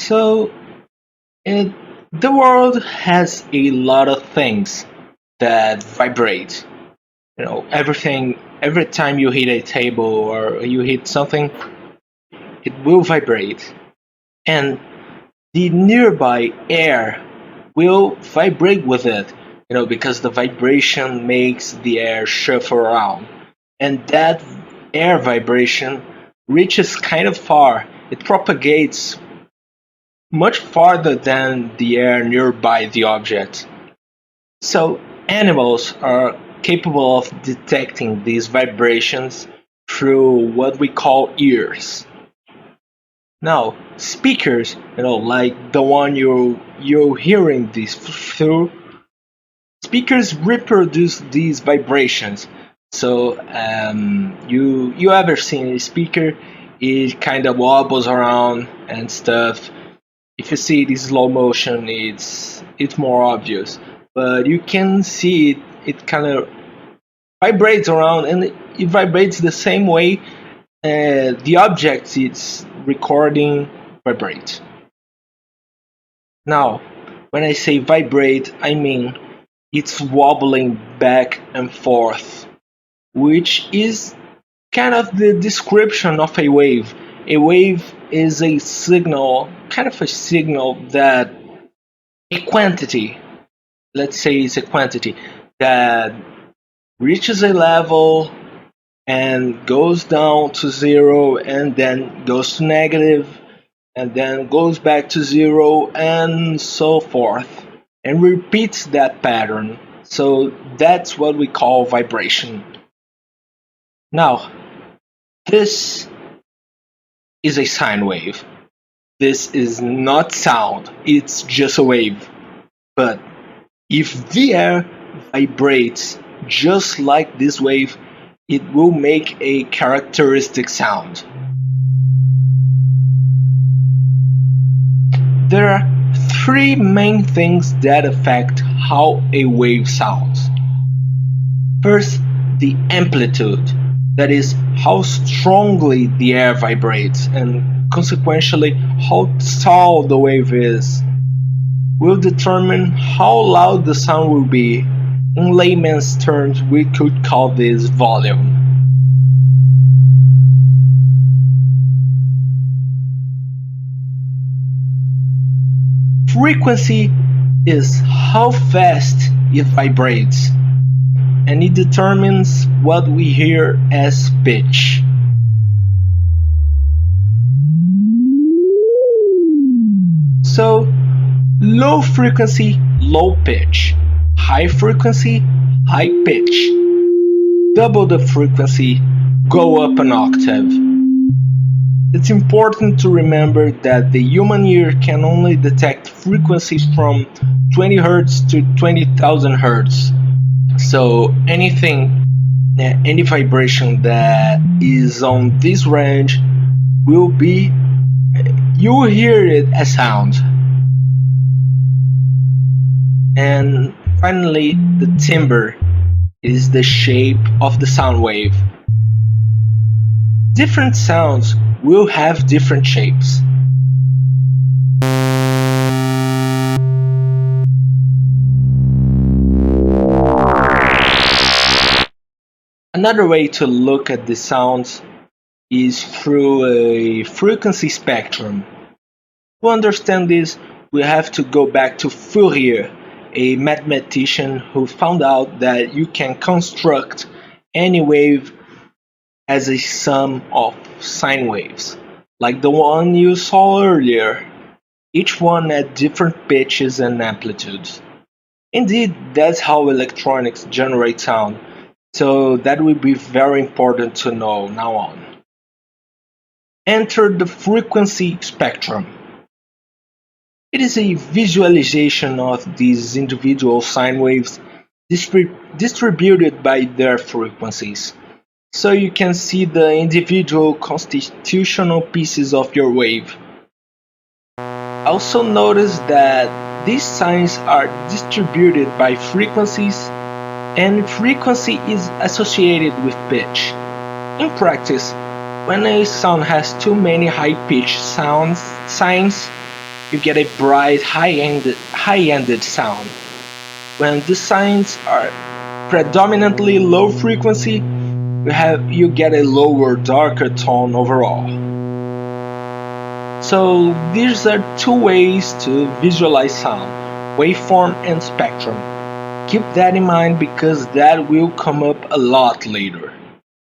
So, it, the world has a lot of things that vibrate. Everything, every time you hit a table or you hit something, it will vibrate. And the nearby air will vibrate with it, because the vibration makes the air shuffle around. And that air vibration reaches kind of far. It propagates much farther than the air nearby the object. So animals are capable of detecting these vibrations through what we call ears. Now, speakers, like the one you're hearing this through, speakers reproduce these vibrations. So you ever seen a speaker? It kind of wobbles around and stuff. If you see it in slow motion, it's more obvious. But you can see it. It kind of vibrates around, and it vibrates the same way the object it's recording vibrates. Now, when I say vibrate, I mean it's wobbling back and forth, which is kind of the description of a wave. A wave is a signal, kind of a signal that a quantity, let's say it's a quantity, that reaches a level and goes down to zero and then goes to negative and then goes back to zero and so forth, and repeats that pattern. So that's what we call vibration. Now, this is a sine wave. This is not sound, it's just a wave. But if the air vibrates just like this wave, it will make a characteristic sound. There are three main things that affect how a wave sounds. First, the amplitude, that is, how strongly the air vibrates, and consequently, how tall the wave is, will determine how loud the sound will be. In layman's terms, we could call this volume. Frequency is how fast it vibrates, and it determines what we hear as pitch. So, low frequency, low pitch. High frequency, high pitch. Double the frequency, go up an octave. It's important to remember that the human ear can only detect frequencies from 20 Hz to 20,000 Hz. So any vibration that is on this range you will hear it as sound. And finally, the timbre is the shape of the sound wave. Different sounds will have different shapes. Another way to look at the sounds is through a frequency spectrum. To understand this, we have to go back to Fourier, a mathematician who found out that you can construct any wave as a sum of sine waves, like the one you saw earlier, each one at different pitches and amplitudes. Indeed, that's how electronics generate sound, so that will be very important to know now on. Enter the frequency spectrum. It is a visualization of these individual sine waves distributed by their frequencies. So you can see the individual constitutional pieces of your wave. Also notice that these signs are distributed by frequencies, and frequency is associated with pitch. In practice, when a sound has too many high-pitched signs, you get a bright, high-ended sound. When the signs are predominantly low frequency, you get a lower, darker tone overall. So these are two ways to visualize sound: waveform and spectrum. Keep that in mind because that will come up a lot later.